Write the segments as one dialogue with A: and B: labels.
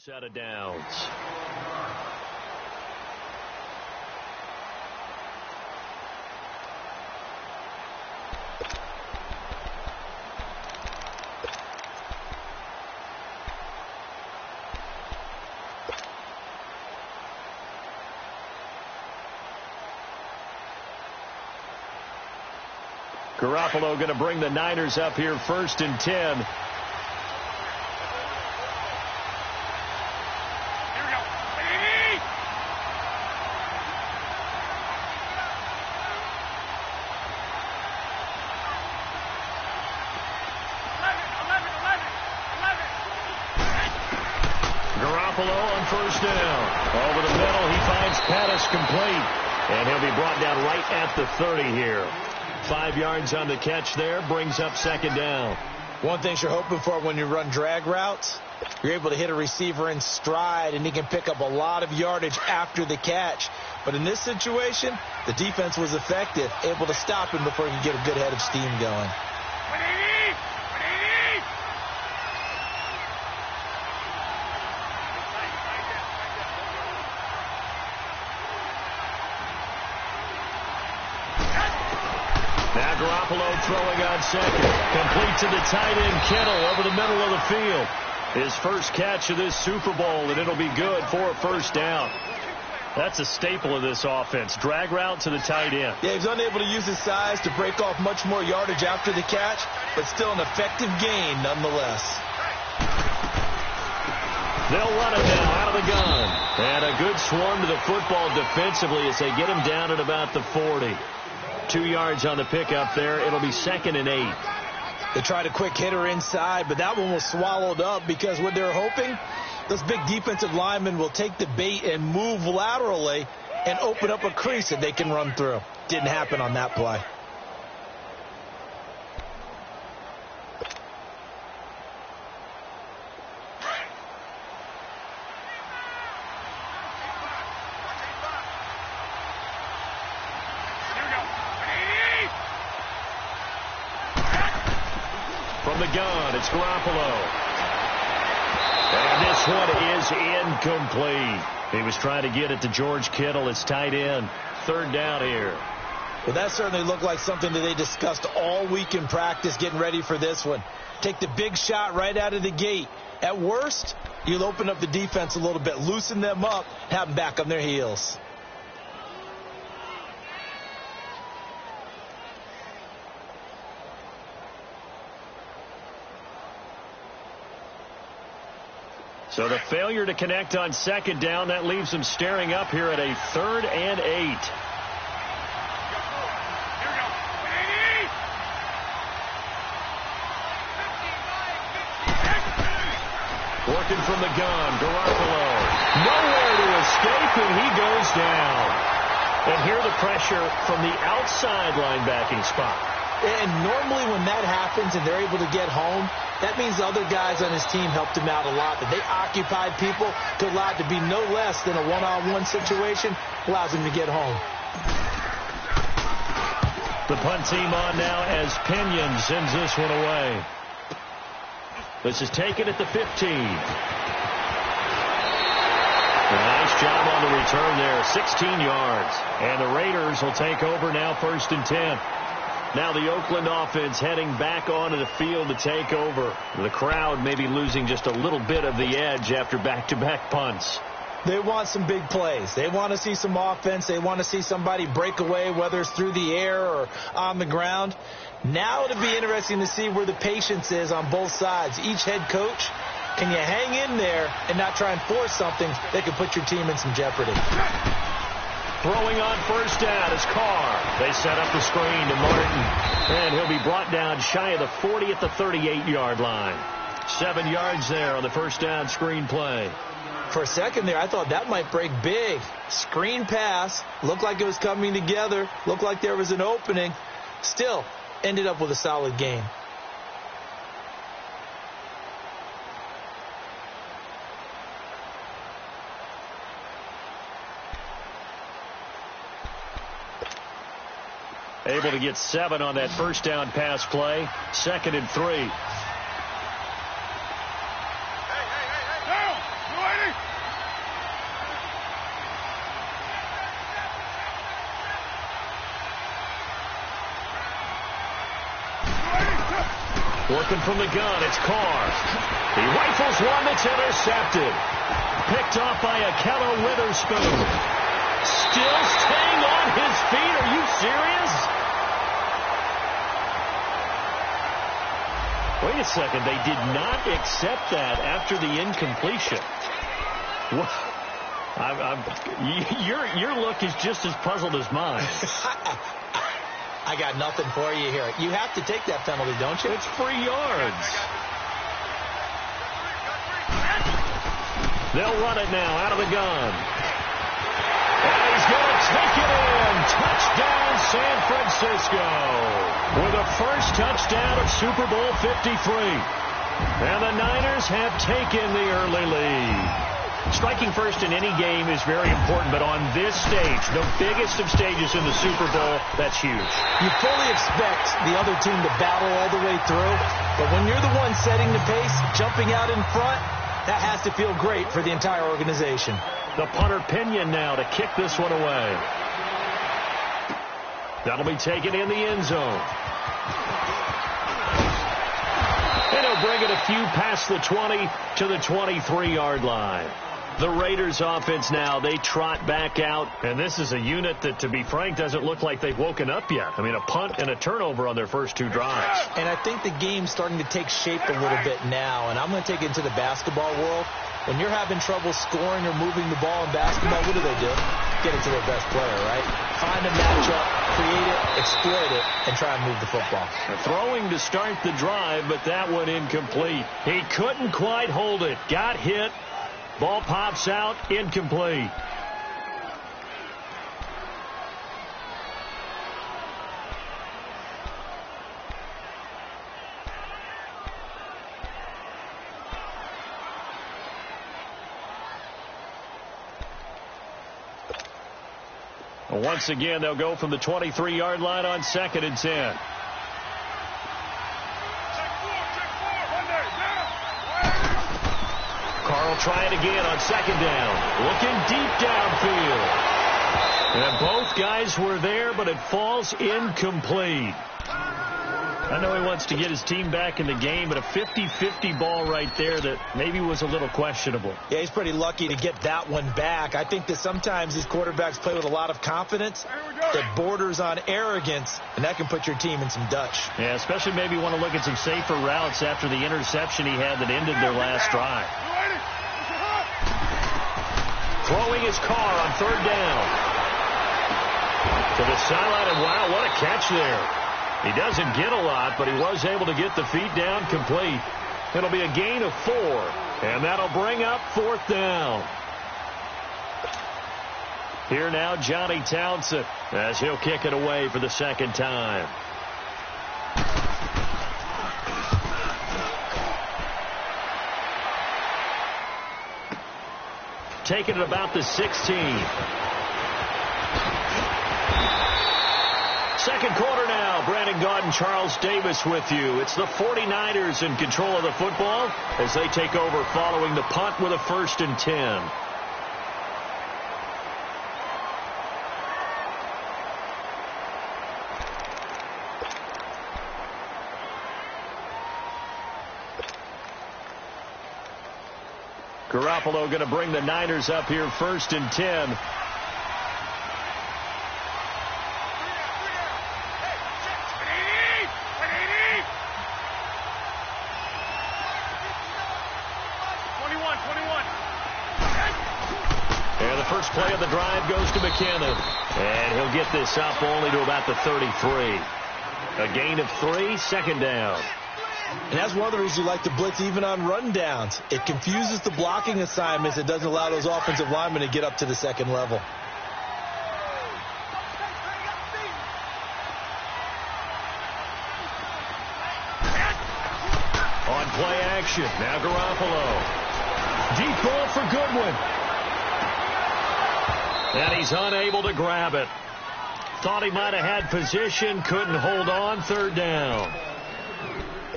A: set of downs. Garoppolo going to bring the Niners up here 1st and 10. Garoppolo on 1st down. Over the middle, he finds Pettis complete. And he'll be brought down right at the 30 here. 5 yards on the catch there, brings up 2nd down.
B: One thing you're hoping for when you run drag routes, you're able to hit a receiver in stride, and he can pick up a lot of yardage after the catch. But in this situation, the defense was effective, able to stop him before he could get a good head of steam going.
A: Now Garoppolo throwing on 2nd. Complete to the tight end, Kittle, over the middle of the field. His first catch of this Super Bowl, and it'll be good for a 1st down. That's a staple of this offense. Drag route to the tight end.
B: Yeah, he's unable to use his size to break off much more yardage after the catch, but still an effective gain nonetheless.
A: They'll run it now out of the gun. And a good swarm to the football defensively as they get him down at about the 40. 2 yards on the pickup there. It'll be 2nd and 8.
B: They tried a quick hitter inside, but that one was swallowed up because what they're hoping, those big defensive linemen will take the bait and move laterally and open up a crease that they can run through. Didn't happen on that play.
A: From the gun, it's Garoppolo. And this one is incomplete. He was trying to get it to George Kittle. It's tight end. 3rd down here.
B: Well, that certainly looked like something that they discussed all week in practice getting ready for this one. Take the big shot right out of the gate. At worst, you'll open up the defense a little bit, loosen them up, have them back on their heels.
A: So the failure to connect on 2nd down, that leaves them staring up here at a 3rd and 8. Working from the gun, Garoppolo. Nowhere to escape, and he goes down. And here the pressure from the outside linebacking spot.
B: And normally when that happens and they're able to get home, that means the other guys on his team helped him out a lot. That they occupied people to allow it to be no less than a one-on-one situation, allows him to get home.
A: The punt team on now as Pinion sends this one away. This is taken at the 15. A nice job on the return there, 16 yards. And the Raiders will take over now 1st and 10. Now the Oakland offense heading back onto the field to take over. The crowd maybe losing just a little bit of the edge after back-to-back punts.
B: They want some big plays. They want to see some offense. They want to see somebody break away, whether it's through the air or on the ground. Now it'll be interesting to see where the patience is on both sides. Each head coach, can you hang in there and not try and force something that could put your team in some jeopardy?
A: Throwing on 1st down is Carr. They set up the screen to Martin. And he'll be brought down shy of the 40 at the 38-yard line. 7 yards there on the 1st down screen play.
B: For a second there, I thought that might break big. Screen pass. Looked like it was coming together. Looked like there was an opening. Still, ended up with a solid game.
A: Able to get 7 on that 1st down pass play. 2nd and 3. Working from the gun, it's Carr. He rifles one that's intercepted. Picked off by Akello Witherspoon. Still staying on his feet. Are you serious? Wait a second. They did not accept that after the incompletion. Your look is just as puzzled as mine.
B: I got nothing for you here. You have to take that penalty, don't you?
A: It's 3 yards. They'll run it now out of the gun. And he's going to take it in. Touchdown, San Francisco. With the first touchdown of Super Bowl 53. And the Niners have taken the early lead. Striking first in any game is very important, but on this stage, the biggest of stages in the Super Bowl, that's huge.
B: You fully expect the other team to battle all the way through, but when you're the one setting the pace, jumping out in front, that has to feel great for the entire organization.
A: The punter Pinion now to kick this one away. That'll be taken in the end zone. And he'll bring it a few past the 20 to the 23-yard line. The Raiders offense now, they trot back out. And this is a unit that, to be frank, doesn't look like they've woken up yet. I mean, a punt and a turnover on their first 2 drives.
B: And I think the game's starting to take shape a little bit now. And I'm going to take it into the basketball world. When you're having trouble scoring or moving the ball in basketball, what do? Get it to their best player, right? Find a matchup, create it, exploit it, and try and move the football.
A: Throwing to start the drive, but that one incomplete. He couldn't quite hold it. Got hit. Ball pops out, incomplete. Once again, they'll go from the 23-yard line on 2nd and 10. Carl trying again on 2nd down. Looking deep downfield. And both guys were there, but it falls incomplete. I know he wants to get his team back in the game, but a 50-50 ball right there that maybe was a little questionable.
B: Yeah, he's pretty lucky to get that one back. I think that sometimes these quarterbacks play with a lot of confidence that borders on arrogance, and that can put your team in some Dutch.
A: Yeah, especially maybe want to look at some safer routes after the interception he had that ended their last drive. Throwing his car on 3rd down. To the sideline, and wow, what a catch there. He doesn't get a lot, but he was able to get the feet down complete. It'll be a gain of 4, and that'll bring up 4th down. Here now, Johnny Townsend, as he'll kick it away for the 2nd time. Taking it about the 16. Second quarter now. Brandon Gaudin and Charles Davis with you. It's the 49ers in control of the football as they take over following the punt with a 1st and 10. Garoppolo going to bring the Niners up here 1st and 10. And the first play of the drive goes to McKinnon. And he'll get this up only to about the 33. A gain of 3, 2nd down.
B: And that's one of the reasons you like to blitz even on rundowns. It confuses the blocking assignments. It doesn't allow those offensive linemen to get up to the 2nd level.
A: On play action, now Garoppolo. Deep ball for Goodwin. And he's unable to grab it. Thought he might have had position, couldn't hold on, 3rd down.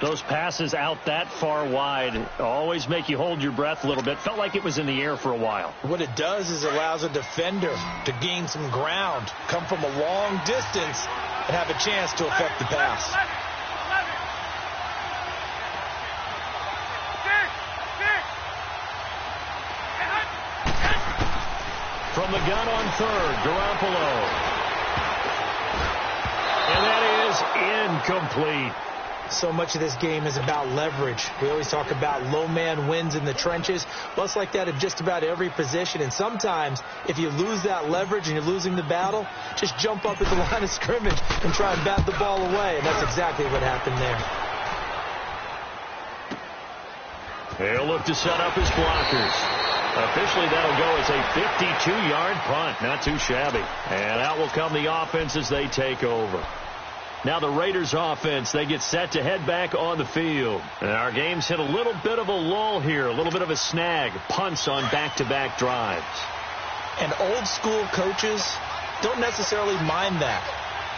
A: Those passes out that far wide always make you hold your breath a little bit. Felt like it was in the air for a while.
B: What it does is it allows a defender to gain some ground, come from a long distance, and have a chance to affect the pass.
A: From the gun on third, Garoppolo. And that is incomplete.
B: So much of this game is about leverage. We always talk about low man wins in the trenches. Well, it's like that at just about every position. And sometimes, if you lose that leverage and you're losing the battle, just jump up at the line of scrimmage and try and bat the ball away. And that's exactly what happened there.
A: He'll look to set up his blockers. Officially, that'll go as a 52-yard punt. Not too shabby. And out will come the offense as they take over. Now the Raiders offense, they get set to head back on the field. And our game's hit a little bit of a lull here, a little bit of a snag. Punts on back-to-back drives.
B: And old school coaches don't necessarily mind that.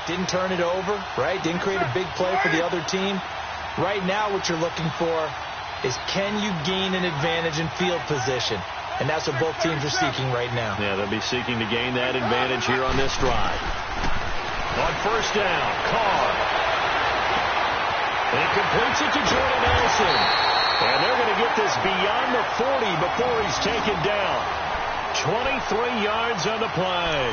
B: Didn't turn it over, right? Didn't create a big play for the other team. Right now what you're looking for is, can you gain an advantage in field position? And that's what both teams are seeking right now.
A: Yeah, they'll be seeking to gain that advantage here on this drive. On first down, Carr. He completes it to Jordan Nelson. And they're going to get this beyond the 40 before he's taken down. 23 yards on the play.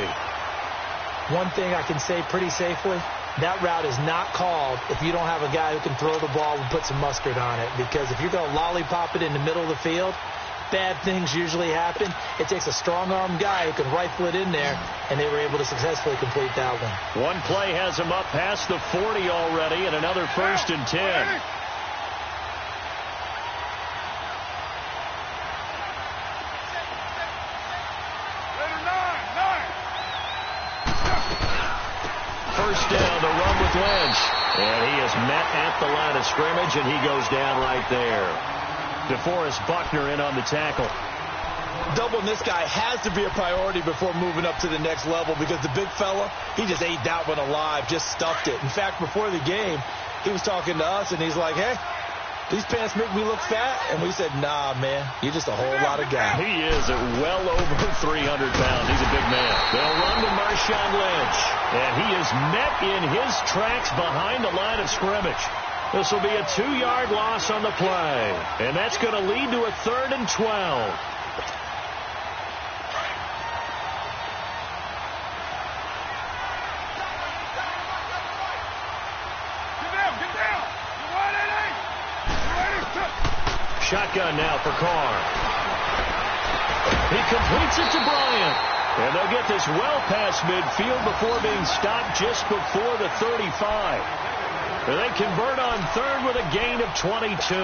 B: One thing I can say pretty safely, that route is not called if you don't have a guy who can throw the ball and put some mustard on it. Because if you're going to lollipop it in the middle of the field, bad things usually happen. It takes a strong-arm guy who can rifle it in there, and they were able to successfully complete that one.
A: One play has him up past the 40 already, and another 1st and 10. First down, the run with Lynch. And he is met at the line of scrimmage, and he goes down right there. DeForest Buckner in on the tackle.
B: Doubling this guy has to be a priority before moving up to the next level, because the big fella, he just ate that one alive, just stuffed it. In fact, before the game, he was talking to us, and he's like, hey, these pants make me look fat. And we said, nah, man, you're just a whole lot of guy.
A: He is at well over 300 pounds. He's a big man. They'll run to Marshawn Lynch, and he is met in his tracks behind the line of scrimmage. This will be a 2-yard loss on the play, and that's going to lead to a 3rd and 12. Shotgun now for Carr. He completes it to Bryant. And they'll get this well past midfield before being stopped just before the 35. And they convert on 3rd with a gain of 22.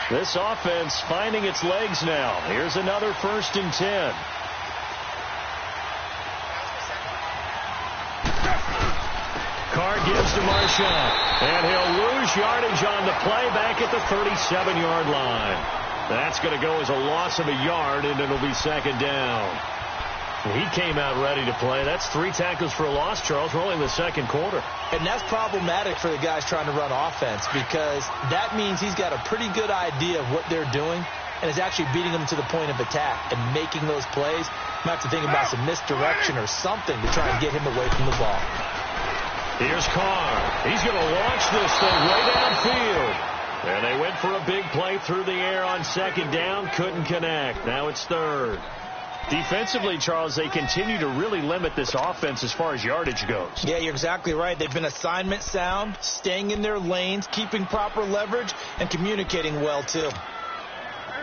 A: This offense finding its legs now. Here's another 1st and 10. Carr gives to Marshawn, and he'll lose yardage on the play back at the 37-yard line. That's going to go as a loss of a yard, and it'll be 2nd down. He came out ready to play. That's 3 tackles for a loss, Charles. We're only in the 2nd quarter.
B: And that's problematic for the guys trying to run offense, because that means he's got a pretty good idea of what they're doing and is actually beating them to the point of attack and making those plays. You might have to think about some misdirection or something to try and get him away from the ball.
A: Here's Carr. He's going to launch this thing way downfield. And they went for a big play through the air on 2nd down. Couldn't connect. Now it's 3rd. Defensively, Charles, they continue to really limit this offense as far as yardage goes.
B: Yeah, you're exactly right. They've been assignment sound, staying in their lanes, keeping proper leverage, and communicating well, too.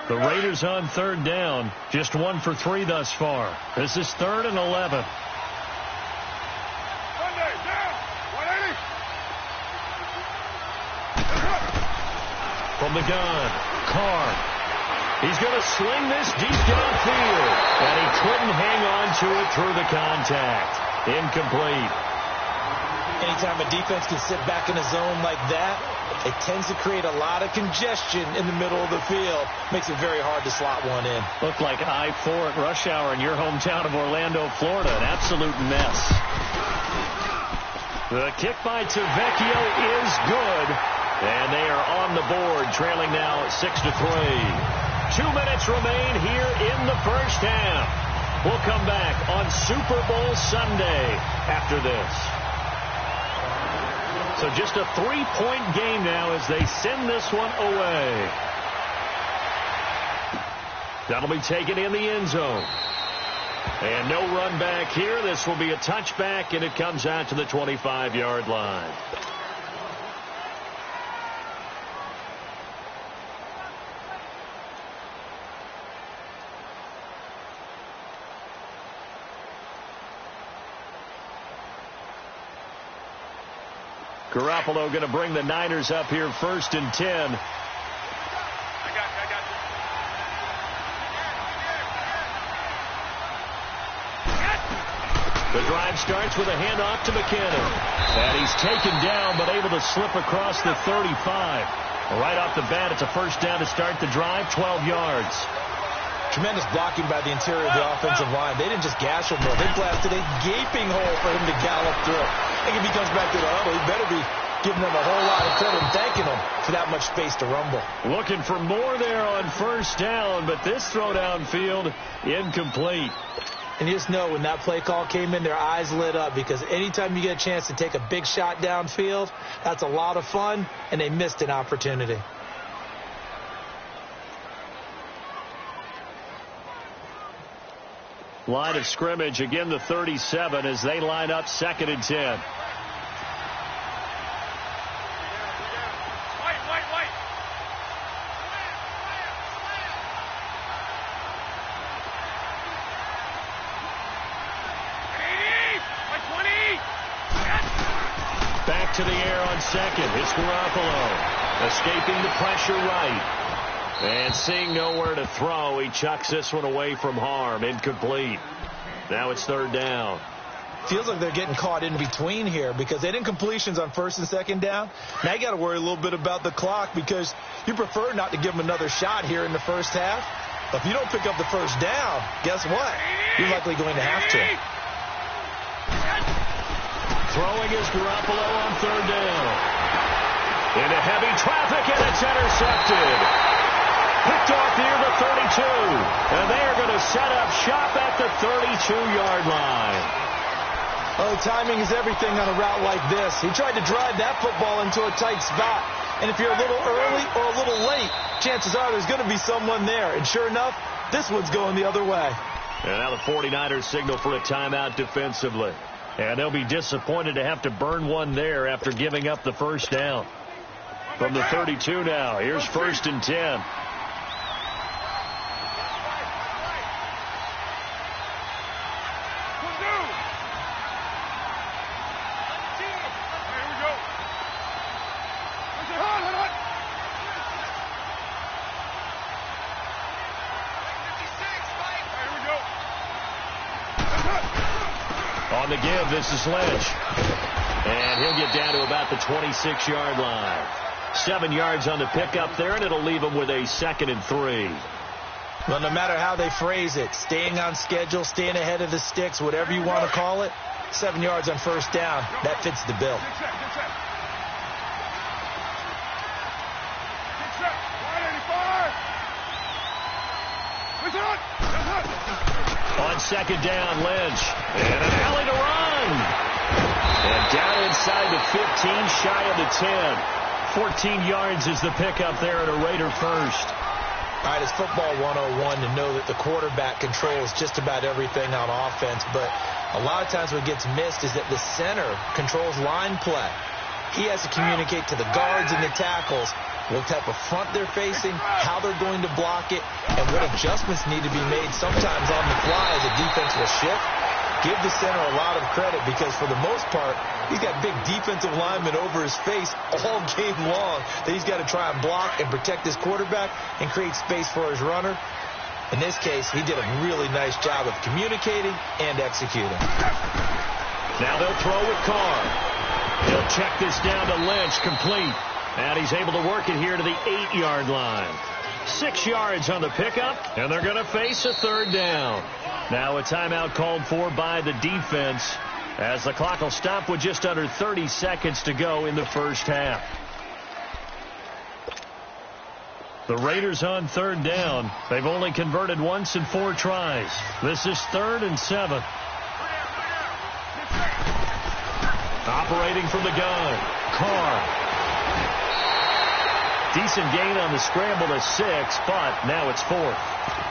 A: The Raiders on 3rd down, just 1 for 3 thus far. This is 3rd and 11. From the gun, Carr. He's going to sling this deep downfield, and he couldn't hang on to it through the contact. Incomplete.
B: Anytime a defense can sit back in a zone like that, it tends to create a lot of congestion in the middle of the field. Makes it very hard to slot one in.
A: Looked like I-4 at rush hour in your hometown of Orlando, Florida. An absolute mess. The kick by Tavecchio is good, and they are on the board, trailing now 6-3. 2 minutes remain here in the 1st half. We'll come back on Super Bowl Sunday after this. So just a 3-point game now as they send this one away. That'll be taken in the end zone. And no run back here. This will be a touchback, and it comes out to the 25-yard line. Garoppolo going to bring the Niners up here 1st and 10. The drive starts with a handoff to McKinnon. And he's taken down but able to slip across the 35. Right off the bat, it's a first down to start the drive, 12 yards.
B: Tremendous blocking by the interior of the offensive line. They didn't just gash him, though. They blasted a gaping hole for him to gallop through. I think if he comes back to the huddle, he better be giving them a whole lot of credit and thanking them for that much space to rumble.
A: Looking for more there on first down, but this throw downfield incomplete.
B: And you just know when that play call came in, their eyes lit up, because anytime you get a chance to take a big shot downfield, that's a lot of fun, and they missed an opportunity.
A: Line of scrimmage, again the 37 as they line up 2nd and 10. Back to the air on 2nd. It's Garoppolo. Escaping the pressure right. And seeing nowhere to throw, he chucks this one away from harm. Incomplete. Now it's 3rd down.
B: Feels like they're getting caught in between here because they didn't completions on 1st and 2nd down. Now you got to worry a little bit about the clock because you prefer not to give them another shot here in the first half. But if you don't pick up the first down, guess what? You're likely going to have to.
A: Throwing is Garoppolo on 3rd down. Into heavy traffic, and it's intercepted. Picked off near the 32. And they are going to set up shop at the 32-yard line.
B: Oh, timing is everything on a route like this. He tried to drive that football into a tight spot. And if you're a little early or a little late, chances are there's going to be someone there. And sure enough, this one's going the other way.
A: And now the 49ers signal for a timeout defensively. And they'll be disappointed to have to burn one there after giving up the first down. From the 32 now, here's 1st and 10. On the give, this is Lynch. And he'll get down to about the 26-yard line. 7 yards on the pickup there, and it'll leave him with a 2nd and 3.
B: Well, no matter how they phrase it, staying on schedule, staying ahead of the sticks, whatever you want to call it, 7 yards on first down, that fits the bill.
A: On 2nd down, Lynch. And an alley to run. And down inside the 15, shy of the 10. 14 yards is the pickup there at a Raider first.
B: All right, it's football 101 to know that the quarterback controls just about everything on offense. But a lot of times what gets missed is that the center controls line play. He has to communicate to the guards and the tackles what type of front they're facing, how they're going to block it, and what adjustments need to be made sometimes on the fly as a defense will shift. Give the center a lot of credit because for the most part, he's got big defensive linemen over his face all game long that he's got to try and block and protect his quarterback and create space for his runner. In this case, he did a really nice job of communicating and executing.
A: Now they'll throw with Carr. He'll check this down to Lynch, complete. And he's able to work it here to the 8-yard line. 6 yards on the pickup, and they're going to face a 3rd down. Now a timeout called for by the defense as the clock will stop with just under 30 seconds to go in the first half. The Raiders on third down. They've only converted once in 4 tries. This is 3rd and 7. Operating from the gun, Carr. Decent gain on the scramble to 6, but now it's 4th.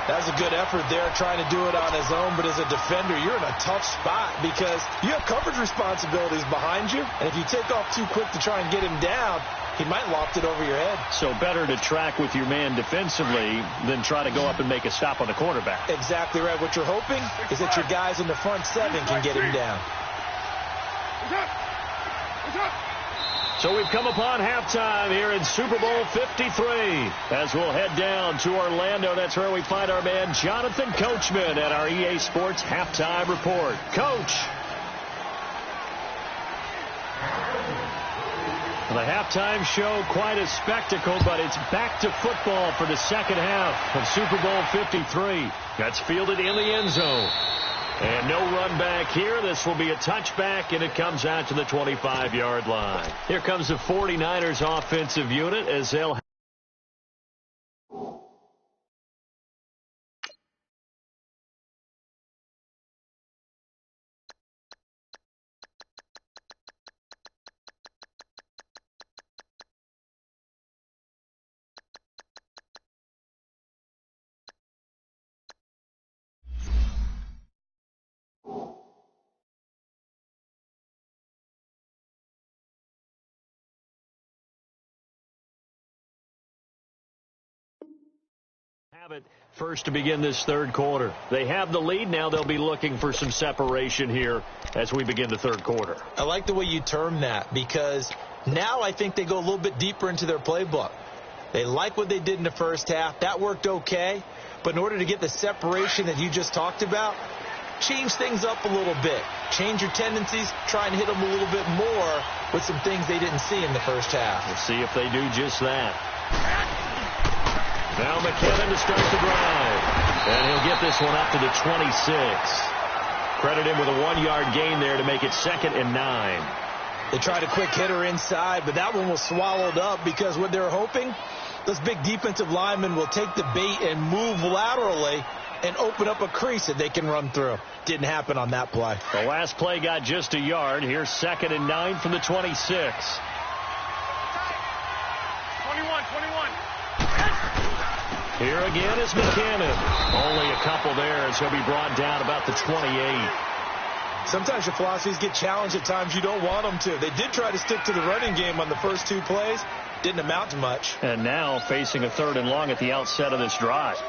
B: That's a good effort there, trying to do it on his own. But as a defender, you're in a tough spot because you have coverage responsibilities behind you. And if you take off too quick to try and get him down, he might loft it over your head.
A: So better to track with your man defensively than try to go up and make a stop on the quarterback.
B: Exactly right. What you're hoping is that your guys in the front 7 can get him down.
A: So we've come upon halftime here in Super Bowl 53. As we'll head down to Orlando, that's where we find our man Jonathan Coachman at our EA Sports Halftime Report. Coach. The halftime show, quite a spectacle, but it's back to football for the second half of Super Bowl 53. That's fielded in the end zone. And no run back here. This will be a touchback, and it comes out to the 25-yard line. Here comes the 49ers offensive unit as they'll have it first to begin this third quarter. They have the lead. Now they'll be looking for some separation here as we begin the third quarter.
B: I like the way you term that because now I think they go a little bit deeper into their playbook. They like what they did in the first half. That worked okay. But in order to get the separation that you just talked about, change things up a little bit. Change your tendencies. Try and hit them a little bit more with some things they didn't see in the first half.
A: We'll see if they do just that. Now McKinnon to start the drive. And he'll get this one up to the 26. Credit him with a 1-yard gain there to make it 2nd and 9.
B: They tried a quick hitter inside, but that one was swallowed up because what they're hoping, those big defensive linemen will take the bait and move laterally and open up a crease that they can run through. Didn't happen on that play.
A: The last play got just a yard. Here's 2nd and 9 from the 26.
C: 21.
A: Here again is McKinnon. Only a couple there as he'll be brought down about the 28.
B: Sometimes your philosophies get challenged at times you don't want them to. They did try to stick to the running game on the first 2 plays. Didn't amount to much.
A: And now facing a 3rd and long at the outset of this drive.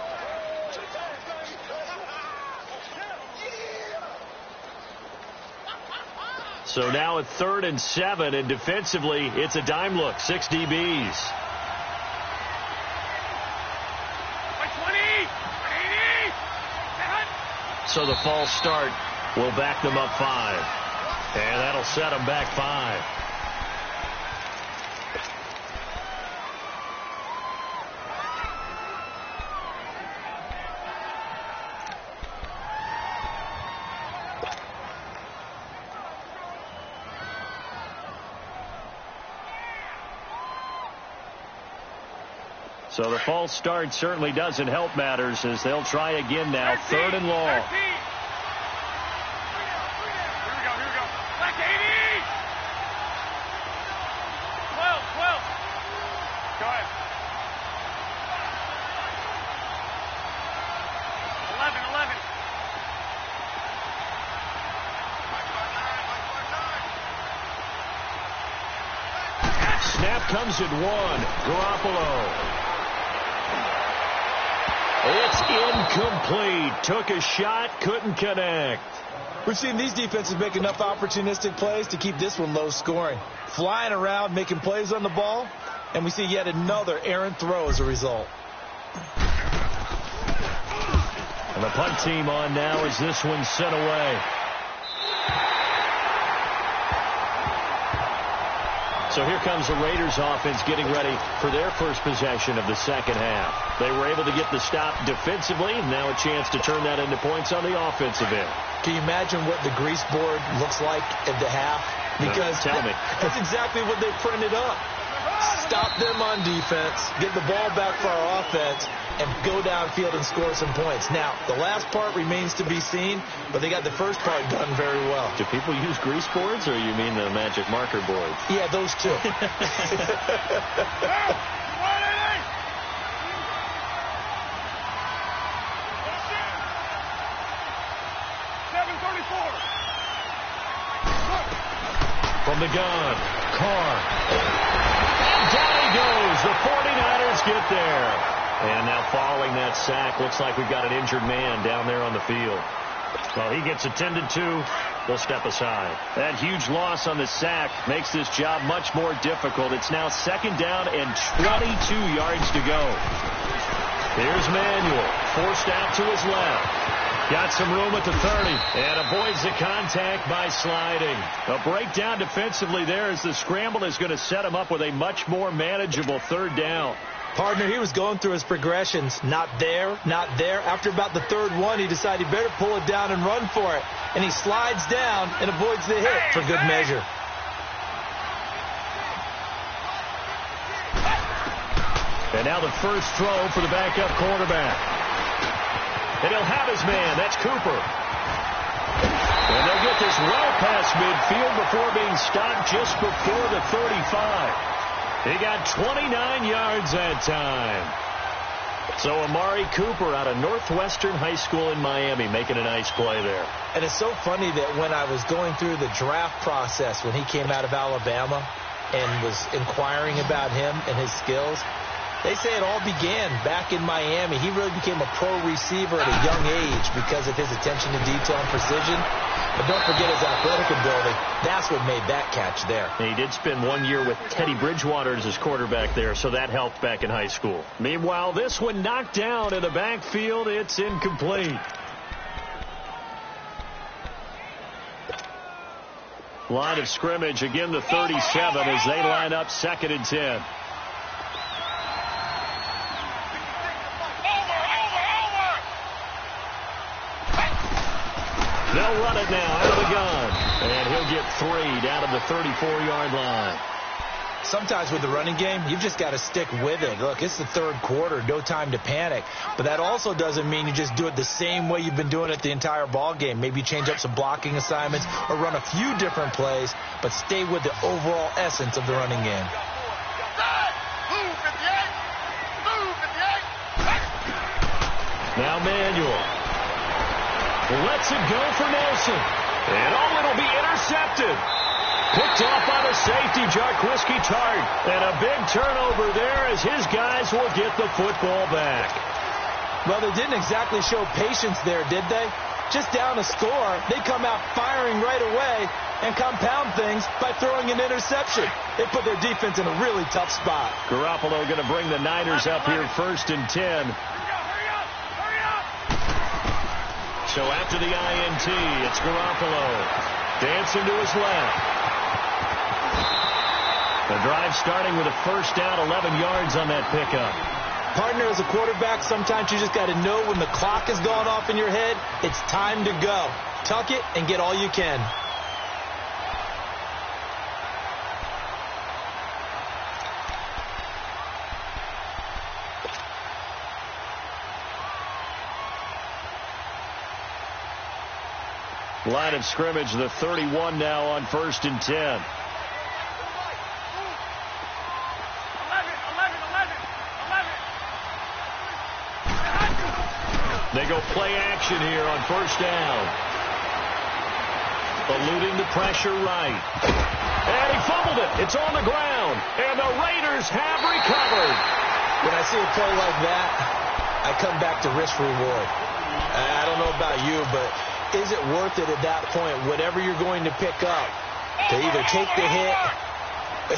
A: So now at 3rd and 7, and defensively, it's a dime look. 6 DBs. So the false start will back them up 5. And that'll set them back 5. So the false start certainly doesn't help matters as they'll try again now. 3rd and long.
C: 13. Here we go. Back to 80. 12. Go ahead. 11.
A: Snap comes at 1. Garoppolo. It's incomplete. Took a shot, couldn't connect.
B: We've seen these defenses make enough opportunistic plays to keep this one low scoring. Flying around, making plays on the ball, and we see yet another errant throw as a result.
A: And the punt team on now as this one's sent away. So here comes the Raiders offense getting ready for their first possession of the second half. They were able to get the stop defensively. Now a chance to turn that into points on the offensive end.
B: Can you imagine what the grease board looks like at the half? Because
A: tell me.
B: That's exactly what they printed up. Stop them on defense, get the ball back for our offense, and go downfield and score some points. Now, the last part remains to be seen, but they got the first part done very well.
A: Do people use grease boards, or you mean the magic marker boards?
B: Yeah, those two.
C: 7:34.
A: From the gun, Carr. And down he goes. The 49ers get there. And now following that sack, looks like we've got an injured man down there on the field. Well, he gets attended to. We'll step aside. That huge loss on the sack makes this job much more difficult. It's now 2nd down and 22 yards to go. Here's Manuel, forced out to his left. Got some room at the 30 and avoids the contact by sliding. A breakdown defensively there as the scramble is going to set him up with a much more manageable 3rd down.
B: Partner, he was going through his progressions. Not there, not there. After about the 3rd one, he decided he better pull it down and run for it. And he slides down and avoids the hit for good measure.
A: And now the first throw for the backup quarterback. And he'll have his man. That's Cooper. And they'll get this well past midfield before being stopped just before the 35. He got 29 yards that time. So Amari Cooper out of Northwestern High School in Miami making a nice play there.
B: And it's so funny that when I was going through the draft process when he came out of Alabama and was inquiring about him and his skills, they say it all began back in Miami. He really became a pro receiver at a young age because of his attention to detail and precision. But don't forget his athletic ability. That's what made that catch there.
A: And he did spend 1 year with Teddy Bridgewater as his quarterback there, so that helped back in high school. Meanwhile, this one knocked down in the backfield. It's incomplete. Line of scrimmage, again the 37 as they line up 2nd and 10. They'll run it now out of the gun. And he'll get 3 down to the 34-yard line.
B: Sometimes with the running game, you've just got to stick with it. Look, it's the 3rd quarter, no time to panic. But that also doesn't mean you just do it the same way you've been doing it the entire ball game. Maybe change up some blocking assignments or run a few different plays, but stay with the overall essence of the running game.
A: Now Manuel lets it go for Nelson. And it'll be intercepted. Picked off by the safety, Jarquiski Tart. And a big turnover there as his guys will get the football back.
B: Well, they didn't exactly show patience there, did they? Just down a score, they come out firing right away and compound things by throwing an interception. They put their defense in a really tough spot.
A: Garoppolo going to bring the Niners up here 1st and 10. So after the INT, it's Garoppolo. Dancing to his left. The drive starting with a 1st down, 11 yards on that pickup.
B: Partner, as a quarterback, sometimes you just got to know when the clock is going off in your head, it's time to go. Tuck it and get all you can.
A: Line of scrimmage, the 31 now on 1st and 10. They go play action here on 1st down. Eluding the pressure right. And he fumbled it. It's on the ground. And the Raiders have recovered.
B: When I see a play like that, I come back to risk reward. I don't know about you, but is it worth it at that point, whatever you're going to pick up, to either take the hit,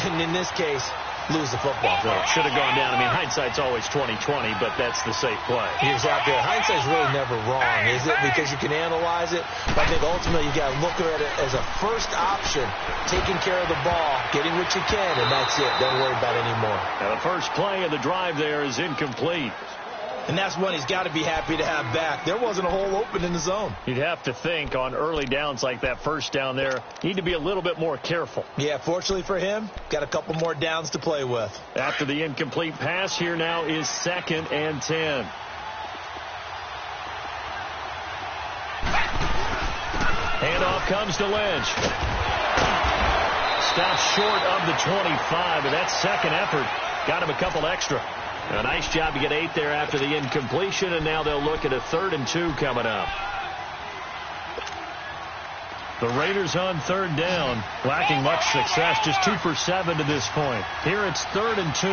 B: and in this case, lose the football?
A: Well, it should have gone down. I mean, hindsight's always 20/20, but that's the safe play.
B: Exactly. Hindsight's really never wrong, is it? Because you can analyze it. But I think ultimately you got to look at it as a first option, taking care of the ball, getting what you can, and that's it. Don't worry about it anymore.
A: Now the first play of the drive there is incomplete.
B: And that's one he's got to be happy to have back. There wasn't a hole open in the zone.
A: You'd have to think on early downs like that first down there, need to be a little bit more careful.
B: Yeah, fortunately for him, got a couple more downs to play with.
A: After the incomplete pass, here now is 2nd and 10. Handoff comes to Lynch. Stops short of the 25, and that second effort got him a couple extra. A nice job to get 8 there after the incompletion, and now they'll look at a 3rd and 2 coming up. The Raiders on 3rd down, lacking much success, just 2 for 7 to this point. Here it's 3rd and 2.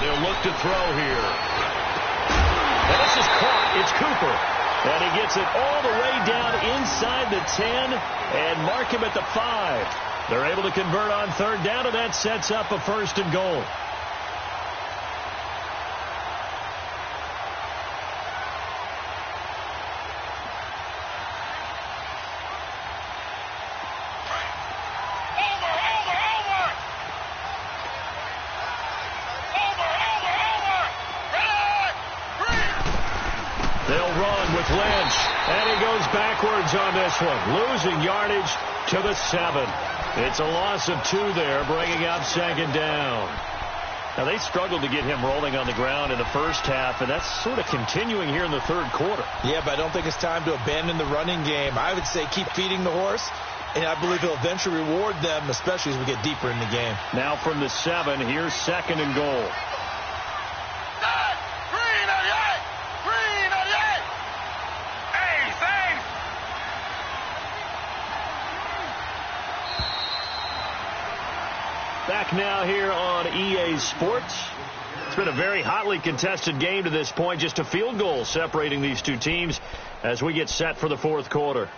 A: They'll look to throw here. And this is caught. It's Cooper. And he gets it all the way down inside the 10 and mark him at the 5. They're able to convert on 3rd down, and that sets up a 1st and goal. Lynch, and he goes backwards on this one, losing yardage to the 7. It's a loss of 2 there, bringing up 2nd down. Now, they struggled to get him rolling on the ground in the first half, and that's sort of continuing here in the 3rd quarter.
B: Yeah, but I don't think it's time to abandon the running game. I would say keep feeding the horse, and I believe he'll eventually reward them, especially as we get deeper in the game.
A: Now from the 7, here's 2nd and goal. Back now here on EA Sports. It's been a very hotly contested game to this point. Just a field goal separating these two teams as we get set for the 4th quarter.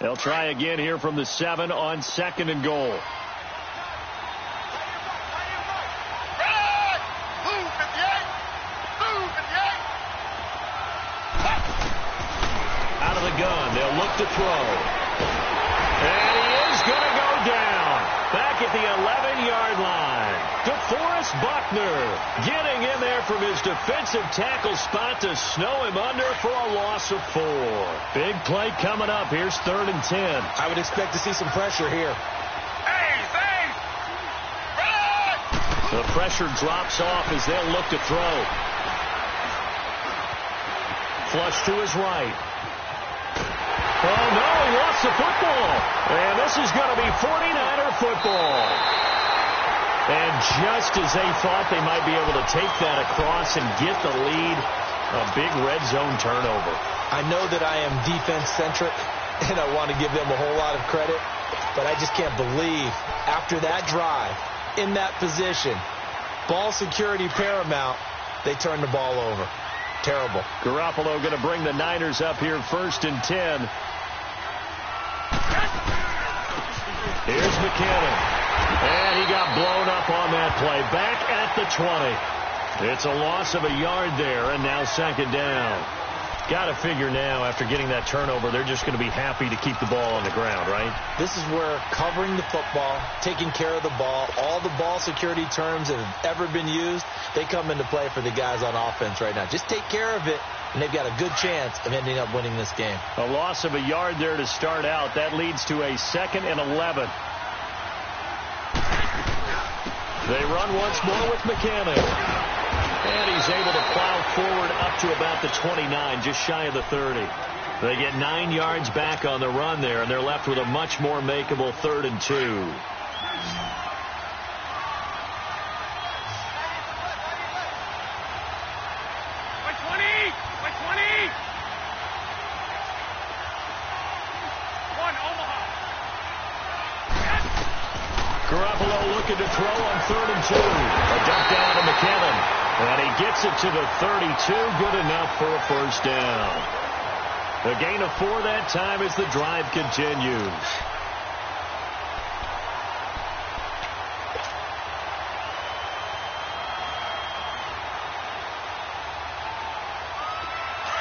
A: They'll try again here from the 7 on 2nd and goal. Gun. They'll look to throw. And he is going to go down. Back at the 11-yard line. DeForest Buckner getting in there from his defensive tackle spot to snow him under for a loss of 4. Big play coming up. Here's 3rd and 10.
B: I would expect to see some pressure here.
A: The pressure drops off as they'll look to throw. Flush to his right. Oh, no, he lost the football. And this is going to be 49er football. And just as they thought they might be able to take that across and get the lead, a big red zone turnover.
B: I know that I am defense-centric, and I want to give them a whole lot of credit, but I just can't believe after that drive, in that position, ball security paramount, they turn the ball over. Terrible.
A: Garoppolo going to bring the Niners up here 1st and 10. Here's McKinnon. And he got blown up on that play. Back at the 20. It's a loss of a yard there, and now 2nd down. Got to figure now, after getting that turnover, they're just going to be happy to keep the ball on the ground, right?
B: This is where covering the football, taking care of the ball, all the ball security terms that have ever been used, they come into play for the guys on offense right now. Just take care of it, and they've got a good chance of ending up winning this game.
A: A loss of a yard there to start out. That leads to a 2nd and 11. They run once more with McKinnon. And he's able to plow forward up to about the 29, just shy of the 30. They get 9 yards back on the run there, and they're left with a much more makeable 3rd and 2. Garoppolo looking to throw on 3rd and 2. A dump down to McKinnon. And he gets it to the 32. Good enough for a 1st down. A gain of 4 that time as the drive continues.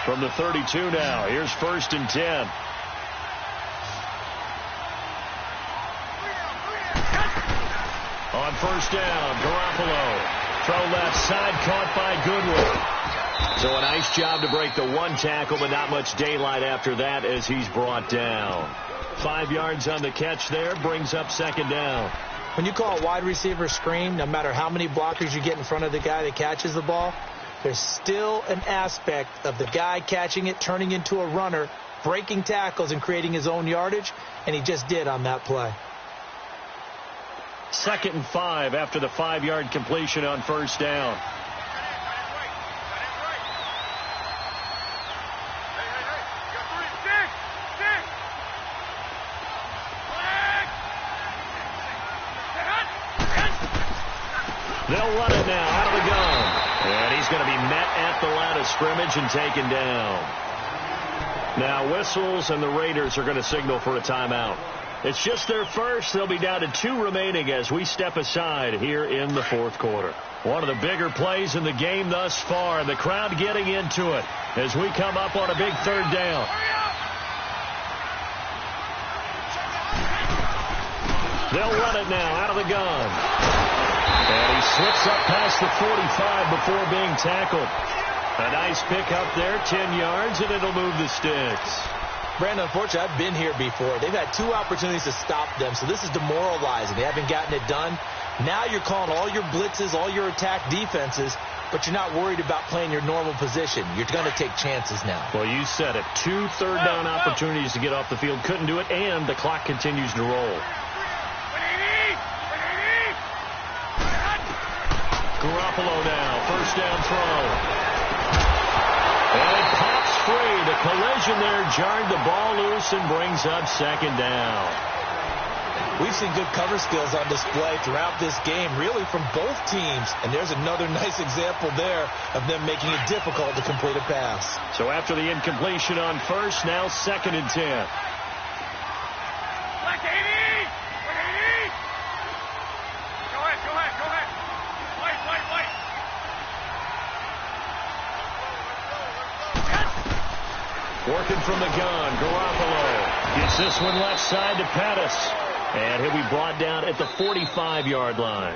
A: From the 32 now, here's 1st and 10. On 1st down, Garoppolo. Throw left side, caught by Goodwin. So a nice job to break the one tackle, but not much daylight after that as he's brought down. 5 yards on the catch there, brings up 2nd down.
B: When you call a wide receiver screen, no matter how many blockers you get in front of the guy that catches the ball, there's still an aspect of the guy catching it, turning into a runner, breaking tackles and creating his own yardage, and he just did on that play.
A: 2nd and 5 after the 5-yard completion on 1st down. They'll run it now out of the gun. And he's going to be met at the line of scrimmage and taken down. Now whistles, and the Raiders are going to signal for a timeout. It's just their first. They'll be down to 2 remaining as we step aside here in the 4th quarter. One of the bigger plays in the game thus far. The crowd getting into it as we come up on a big 3rd down. They'll run it now out of the gun. And he slips up past the 45 before being tackled. A nice pick up there, 10 yards, and it'll move the sticks.
B: Brandon, unfortunately, I've been here before. They've had 2 opportunities to stop them, so this is demoralizing. They haven't gotten it done. Now you're calling all your blitzes, all your attack defenses, but you're not worried about playing your normal position. You're going to take chances now.
A: Well, you said it. 2 third-down opportunities to get off the field. Couldn't do it, and the clock continues to roll. Garoppolo now, 1st down throw. And it pops free. The collision there jarred the ball loose and brings up 2nd down.
B: We've seen good cover skills on display throughout this game, really from both teams. And there's another nice example there of them making it difficult to complete a pass.
A: So after the incompletion on 1st, now 2nd and 10. Working from the gun, Garoppolo gets this one left side to Pettis. And he'll be brought down at the 45-yard line.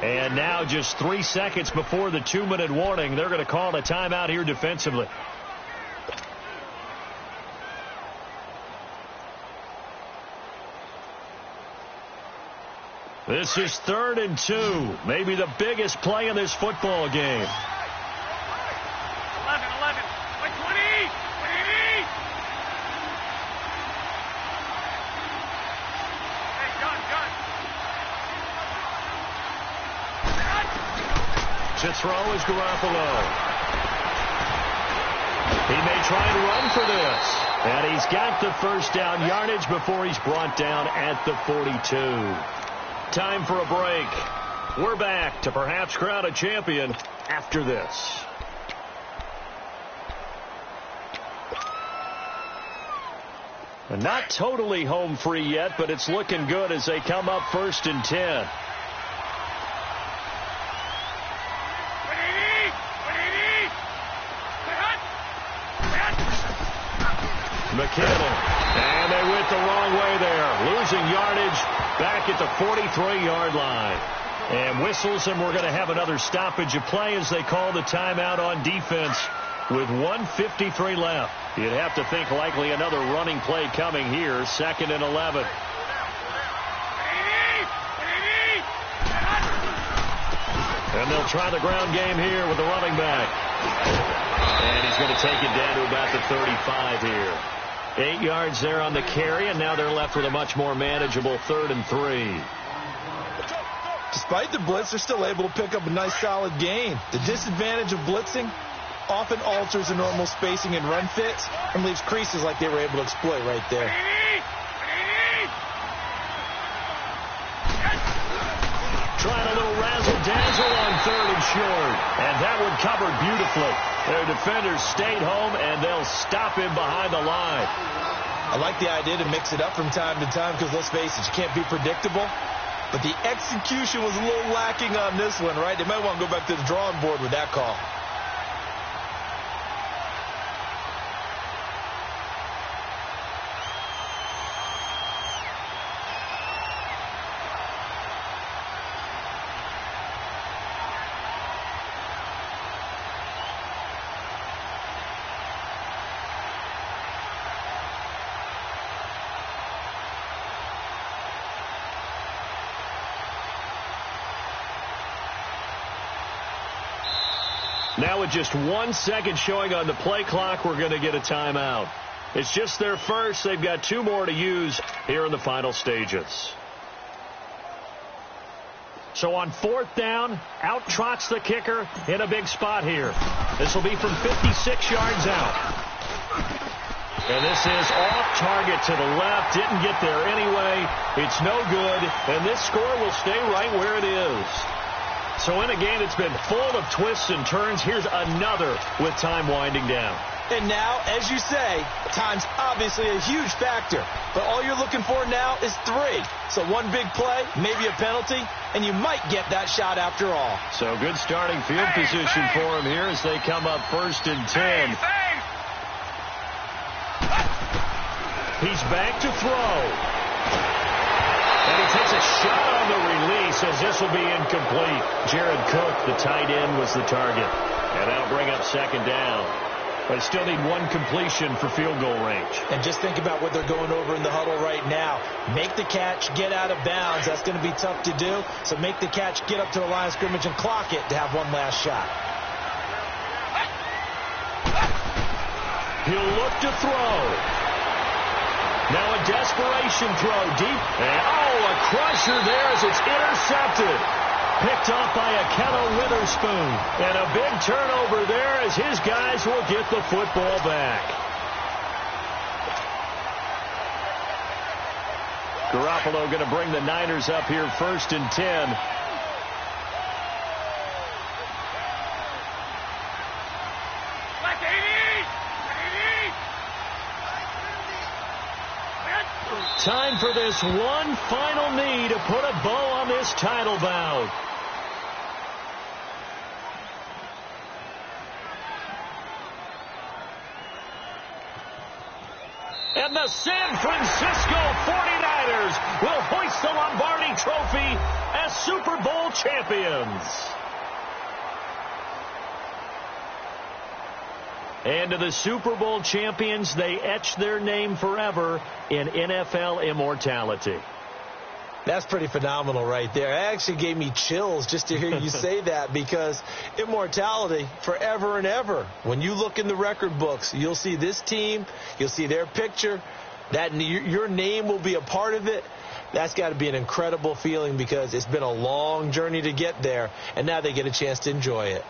A: And now just 3 seconds before the 2-minute warning, they're going to call a timeout here defensively. This is 3rd and 2, maybe the biggest play in this football game.
C: 11, like 20.
A: To throw is Garoppolo. He may try and run for this. And he's got the 1st down yardage before he's brought down at the 42. Time for a break. We're back to perhaps crown a champion after this. And not totally home free yet, but it's looking good as they come up 1st and 10. McKinnon, and they went the wrong way there, losing yardage back at the 43-yard line. And whistles, and we're going to have another stoppage of play as they call the timeout on defense with 1:53 left. You'd have to think likely another running play coming here, 2nd and 11. And they'll try the ground game here with the running back. And he's going to take it down to about the 35 here. 8 yards there on the carry, and now they're left with a much more manageable 3rd and 3.
B: Despite the blitz, they're still able to pick up a nice solid gain. The disadvantage of blitzing often alters the normal spacing and run fits and leaves creases like they were able to exploit right there.
A: Trying a little razzle-dazzle on 3rd and short. And that one covered beautifully. Their defenders stayed home, and they'll stop him behind the line.
B: I like the idea to mix it up from time to time because, let's face it, you can't be predictable. But the execution was a little lacking on this one, right? They might want to go back to the drawing board with that call.
A: Now with just 1 second showing on the play clock, we're going to get a timeout. It's just their first. They've got 2 more to use here in the final stages. So on 4th down, out trots the kicker in a big spot here. This will be from 56 yards out. And this is off target to the left. Didn't get there anyway. It's no good. And this score will stay right where it is. So in a game that's been full of twists and turns, here's another with time winding down.
B: And now, as you say, time's obviously a huge factor. But all you're looking for now is 3. So 1 big play, maybe a penalty, and you might get that shot after all.
A: So good starting field position for him here as they come up 1st and 10. He's back to throw. And he takes a shot on the release as this will be incomplete. Jared Cook, the tight end, was the target. And that'll bring up 2nd down. But still need 1 completion for field goal range.
B: And just think about what they're going over in the huddle right now. Make the catch, get out of bounds. That's going to be tough to do. So make the catch, get up to the line of scrimmage, and clock it to have 1 last shot.
A: He'll look to throw. Now a desperation throw deep. And a crusher there as it's intercepted. Picked off by Akello Witherspoon. And a big turnover there as his guys will get the football back. Garoppolo going to bring the Niners up here 1st and 10. Time for this one final knee to put a bow on this title bout. And the San Francisco 49ers will hoist the Lombardi Trophy as Super Bowl champions. And to the Super Bowl champions, they etch their name forever in NFL immortality.
B: That's pretty phenomenal right there. It actually gave me chills just to hear you say that, because immortality forever and ever. When you look in the record books, you'll see this team, you'll see their picture, that your name will be a part of it. That's got to be an incredible feeling, because it's been a long journey to get there, and now they get a chance to enjoy it.